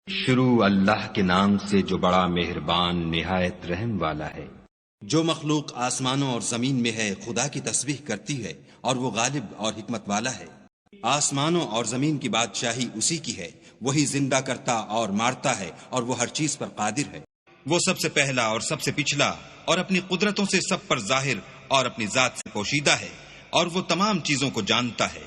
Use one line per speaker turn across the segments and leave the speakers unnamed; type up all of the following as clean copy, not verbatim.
شروع اللہ کے نام سے جو بڑا مہربان نہایت رحم والا ہے۔
جو مخلوق آسمانوں اور زمین میں ہے خدا کی تسبیح کرتی ہے اور وہ غالب اور حکمت والا ہے۔ آسمانوں اور زمین کی بادشاہی اسی کی ہے، وہی زندہ کرتا اور مارتا ہے اور وہ ہر چیز پر قادر ہے۔ وہ سب سے پہلا اور سب سے پچھلا اور اپنی قدرتوں سے سب پر ظاہر اور اپنی ذات سے پوشیدہ ہے، اور وہ تمام چیزوں کو جانتا ہے۔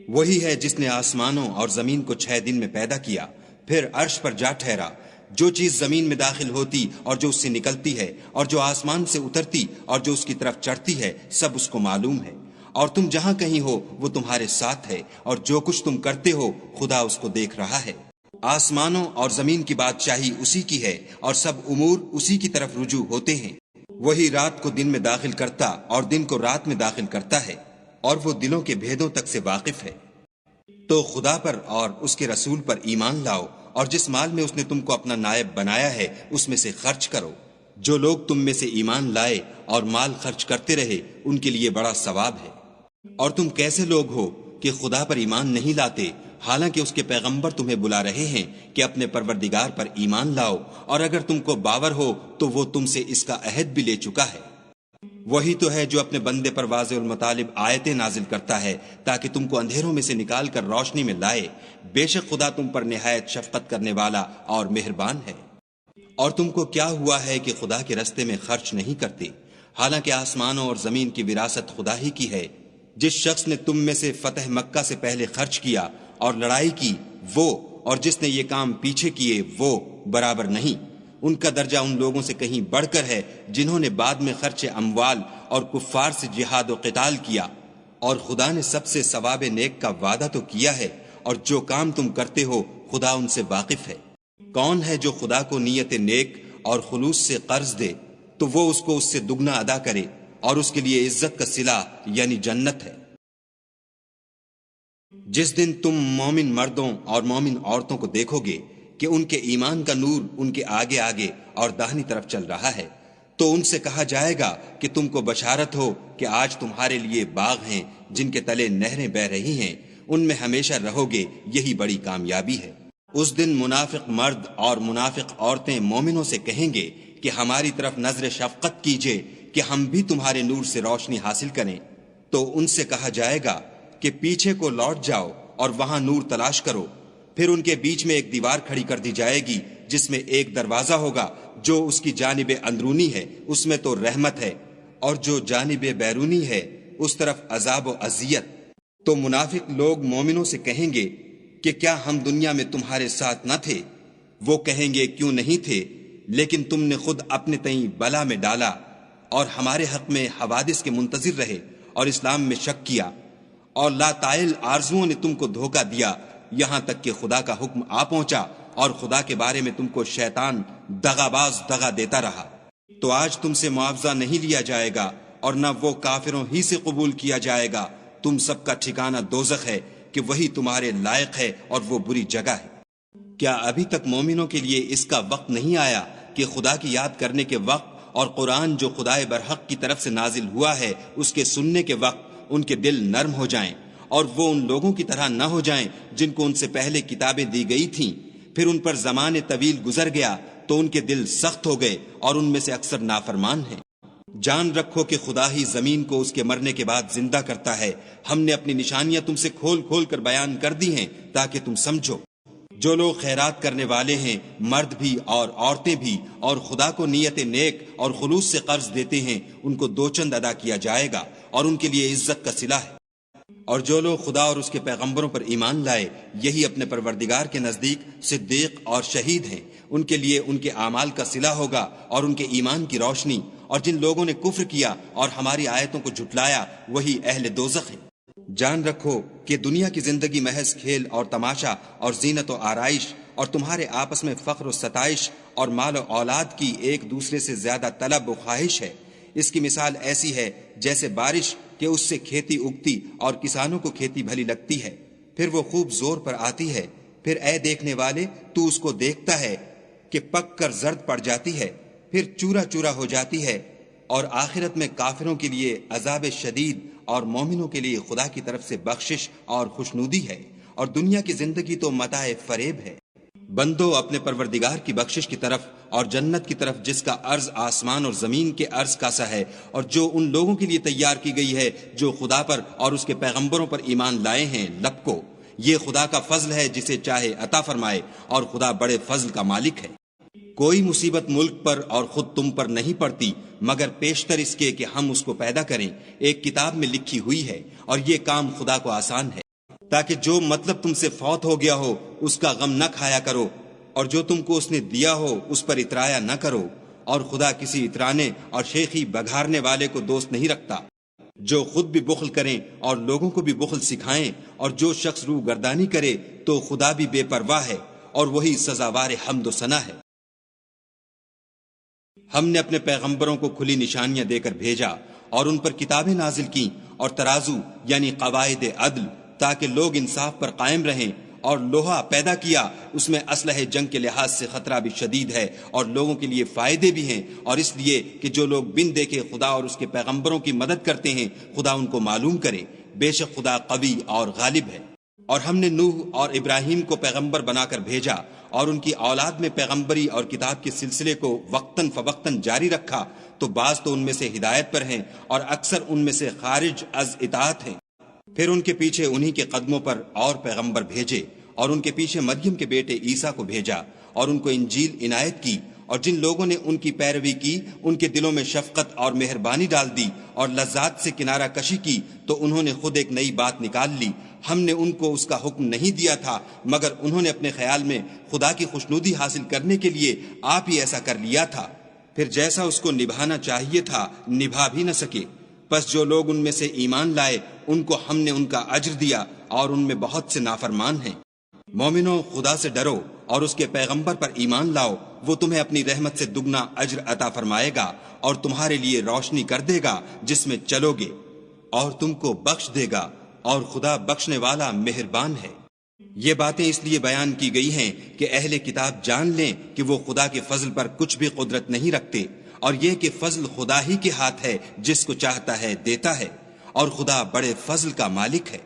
وہی ہے جس نے آسمانوں اور زمین کو 6 دن میں پیدا کیا، پھر عرش پر جا ٹھہرا۔ جو چیز زمین میں داخل ہوتی اور جو اس سے نکلتی ہے، اور جو آسمان سے اترتی اور جو اس کی طرف چڑھتی ہے، سب اس کو معلوم ہے۔ اور تم جہاں کہیں ہو وہ تمہارے ساتھ ہے، اور جو کچھ تم کرتے ہو خدا اس کو دیکھ رہا ہے۔ آسمانوں اور زمین کی بادشاہی اسی کی ہے، اور سب امور اسی کی طرف رجوع ہوتے ہیں۔ وہی رات کو دن میں داخل کرتا اور دن کو رات میں داخل کرتا ہے، اور وہ دلوں کے بھیدوں تک سے واقف ہے۔ تو خدا پر اور اس کے رسول پر ایمان لاؤ، اور جس مال میں اس نے تم کو اپنا نائب بنایا ہے اس میں سے خرچ کرو۔ جو لوگ تم میں سے ایمان لائے اور مال خرچ کرتے رہے ان کے لیے بڑا ثواب ہے۔ اور تم کیسے لوگ ہو کہ خدا پر ایمان نہیں لاتے، حالانکہ اس کے پیغمبر تمہیں بلا رہے ہیں کہ اپنے پروردگار پر ایمان لاؤ، اور اگر تم کو باور ہو تو وہ تم سے اس کا عہد بھی لے چکا ہے۔ وہی تو ہے جو اپنے بندے پر واضح المطالب آیتیں نازل کرتا ہے تاکہ تم کو اندھیروں میں سے نکال کر روشنی میں لائے۔ بے شک خدا تم پر نہایت شفقت کرنے والا اور مہربان ہے۔ اور تم کو کیا ہوا ہے کہ خدا کے رستے میں خرچ نہیں کرتے، حالانکہ آسمانوں اور زمین کی وراثت خدا ہی کی ہے۔ جس شخص نے تم میں سے فتح مکہ سے پہلے خرچ کیا اور لڑائی کی وہ، اور جس نے یہ کام پیچھے کیے وہ برابر نہیں۔ ان کا درجہ ان لوگوں سے کہیں بڑھ کر ہے جنہوں نے بعد میں خرچ اموال اور کفار سے جہاد و قتال کیا، اور خدا نے سب سے ثواب نیک کا وعدہ تو کیا ہے، اور جو کام تم کرتے ہو خدا ان سے واقف ہے۔ کون ہے جو خدا کو نیت نیک اور خلوص سے قرض دے تو وہ اس کو اس سے دگنا ادا کرے، اور اس کے لیے عزت کا صلہ یعنی جنت ہے۔ جس دن تم مومن مردوں اور مومن عورتوں کو دیکھو گے کہ ان کے ایمان کا نور ان کے آگے آگے اور داہنی طرف چل رہا ہے، تو ان سے کہا جائے گا کہ تم کو بشارت ہو کہ آج تمہارے لیے باغ ہیں جن کے تلے نہریں بہ رہی ہیں، ان میں ہمیشہ رہو گے، یہی بڑی کامیابی ہے۔ اس دن منافق مرد اور منافق عورتیں مومنوں سے کہیں گے کہ ہماری طرف نظر شفقت کیجئے کہ ہم بھی تمہارے نور سے روشنی حاصل کریں۔ تو ان سے کہا جائے گا کہ پیچھے کو لوٹ جاؤ اور وہاں نور تلاش کرو۔ پھر ان کے بیچ میں ایک دیوار کھڑی کر دی جائے گی جس میں ایک دروازہ ہوگا، جو اس کی جانب اندرونی ہے اس میں تو رحمت ہے، اور جو جانب بیرونی ہے اس طرف عذاب و اذیت۔ تو منافق لوگ مومنوں سے کہیں گے کہ کیا ہم دنیا میں تمہارے ساتھ نہ تھے؟ وہ کہیں گے کیوں نہیں تھے، لیکن تم نے خود اپنے تئیں بلا میں ڈالا اور ہمارے حق میں حوادث کے منتظر رہے اور اسلام میں شک کیا، اور لا طائل آرزوؤں نے تم کو دھوکہ دیا، یہاں تک کہ خدا کا حکم آ پہنچا اور خدا کے بارے میں تم کو شیطان دغاباز دغا دیتا رہا۔ تو آج تم سے معاوضہ نہیں لیا جائے گا اور نہ وہ کافروں ہی سے قبول کیا جائے گا۔ تم سب کا ٹھکانہ دوزخ ہے کہ وہی تمہارے لائق ہے اور وہ بری جگہ ہے۔ کیا ابھی تک مومنوں کے لیے اس کا وقت نہیں آیا کہ خدا کی یاد کرنے کے وقت اور قرآن جو خدائے برحق کی طرف سے نازل ہوا ہے اس کے سننے کے وقت ان کے دل نرم ہو جائیں، اور وہ ان لوگوں کی طرح نہ ہو جائیں جن کو ان سے پہلے کتابیں دی گئی تھیں، پھر ان پر زمانے طویل گزر گیا تو ان کے دل سخت ہو گئے اور ان میں سے اکثر نافرمان ہیں۔ جان رکھو کہ خدا ہی زمین کو اس کے مرنے کے بعد زندہ کرتا ہے۔ ہم نے اپنی نشانیاں تم سے کھول کھول کر بیان کر دی ہیں تاکہ تم سمجھو۔ جو لوگ خیرات کرنے والے ہیں، مرد بھی اور عورتیں بھی، اور خدا کو نیت نیک اور خلوص سے قرض دیتے ہیں، ان کو 2 چند ادا کیا جائے گا اور ان کے لیے عزت کا صلہ ہے۔ اور جو لوگ خدا اور اس کے پیغمبروں پر ایمان لائے، یہی اپنے پروردگار کے نزدیک صدیق اور شہید ہیں، ان کے لیے ان کے اعمال کا صلہ ہوگا اور ان کے ایمان کی روشنی۔ اور جن لوگوں نے کفر کیا اور ہماری آیتوں کو جھٹلایا وہی اہل دوزخ ہیں۔ جان رکھو کہ دنیا کی زندگی محض کھیل اور تماشا اور زینت و آرائش، اور تمہارے آپس میں فخر و ستائش اور مال و اولاد کی ایک دوسرے سے زیادہ طلب و خواہش ہے۔ اس کی مثال ایسی ہے جیسے بارش کہ اس سے کھیتی اگتی اور کسانوں کو کھیتی بھلی لگتی ہے، پھر وہ خوب زور پر آتی ہے، پھر اے دیکھنے والے تو اس کو دیکھتا ہے کہ پک کر زرد پڑ جاتی ہے، پھر چورا چورا ہو جاتی ہے، اور آخرت میں کافروں کے لیے عذاب شدید اور مومنوں کے لیے خدا کی طرف سے بخشش اور خوشنودی ہے، اور دنیا کی زندگی تو متاع فریب ہے۔ بندو اپنے پروردگار کی بخشش کی طرف اور جنت کی طرف جس کا عرض آسمان اور زمین کے عرض کا سا ہے، اور جو ان لوگوں کے لیے تیار کی گئی ہے جو خدا پر اور اس کے پیغمبروں پر ایمان لائے ہیں، لپکو، یہ خدا کا فضل ہے جسے چاہے عطا فرمائے، اور خدا بڑے فضل کا مالک ہے۔ کوئی مصیبت ملک پر اور خود تم پر نہیں پڑتی مگر پیشتر اس کے کہ ہم اس کو پیدا کریں، ایک کتاب میں لکھی ہوئی ہے، اور یہ کام خدا کو آسان ہے، تاکہ جو مطلب تم سے فوت ہو گیا ہو اس کا غم نہ کھایا کرو، اور جو تم کو اس نے دیا ہو اس پر اترایا نہ کرو، اور خدا کسی اترانے اور شیخی بگھارنے والے کو دوست نہیں رکھتا۔ جو خود بھی بخل کریں اور لوگوں کو بھی بخل سکھائیں، اور جو شخص روح گردانی کرے تو خدا بھی بے پرواہ ہے، اور وہی سزاوار حمد و ثنا ہے۔ ہم نے اپنے پیغمبروں کو کھلی نشانیاں دے کر بھیجا اور ان پر کتابیں نازل کی اور ترازو یعنی قواعد عدل، تاکہ لوگ انصاف پر قائم رہیں، اور لوہا پیدا کیا، اس میں اسلحہ جنگ کے لحاظ سے خطرہ بھی شدید ہے اور لوگوں کے لیے فائدے بھی ہیں، اور اس لیے کہ جو لوگ بن دیکھے خدا اور اس کے پیغمبروں کی مدد کرتے ہیں خدا ان کو معلوم کرے، بے شک خدا قوی اور غالب ہے۔ اور ہم نے نوح اور ابراہیم کو پیغمبر بنا کر بھیجا اور ان کی اولاد میں پیغمبری اور کتاب کے سلسلے کو وقتاً فوقتاً جاری رکھا، تو بعض تو ان میں سے ہدایت پر ہیں اور اکثر ان میں سے خارج از اطاعت ہیں۔ پھر ان کے پیچھے انہی کے قدموں پر اور پیغمبر بھیجے، اور ان کے پیچھے مریم کے بیٹے عیسیٰ کو بھیجا اور ان کو انجیل عنایت کی، اور جن لوگوں نے ان کی پیروی کی ان کے دلوں میں شفقت اور مہربانی ڈال دی اور لذات سے کنارہ کشی کی، تو انہوں نے خود ایک نئی بات نکال لی۔ ہم نے ان کو اس کا حکم نہیں دیا تھا مگر انہوں نے اپنے خیال میں خدا کی خوشنودی حاصل کرنے کے لیے آپ ہی ایسا کر لیا تھا، پھر جیسا اس کو نبھانا چاہیے تھا نبھا بھی نہ سکے۔ پس جو لوگ ان میں سے ایمان لائے ان کو ہم نے ان کا اجر دیا، اور ان میں بہت سے نافرمان ہیں۔ مومنو، خدا سے ڈرو اور اس کے پیغمبر پر ایمان لاؤ، وہ تمہیں اپنی رحمت سے دگنا اجر عطا فرمائے گا اور تمہارے لیے روشنی کر دے گا جس میں چلو گے، اور تم کو بخش دے گا، اور خدا بخشنے والا مہربان ہے۔ یہ باتیں اس لیے بیان کی گئی ہیں کہ اہل کتاب جان لیں کہ وہ خدا کے فضل پر کچھ بھی قدرت نہیں رکھتے، اور یہ کہ فضل خدا ہی کے ہاتھ ہے، جس کو چاہتا ہے دیتا ہے، اور خدا بڑے فضل کا مالک ہے۔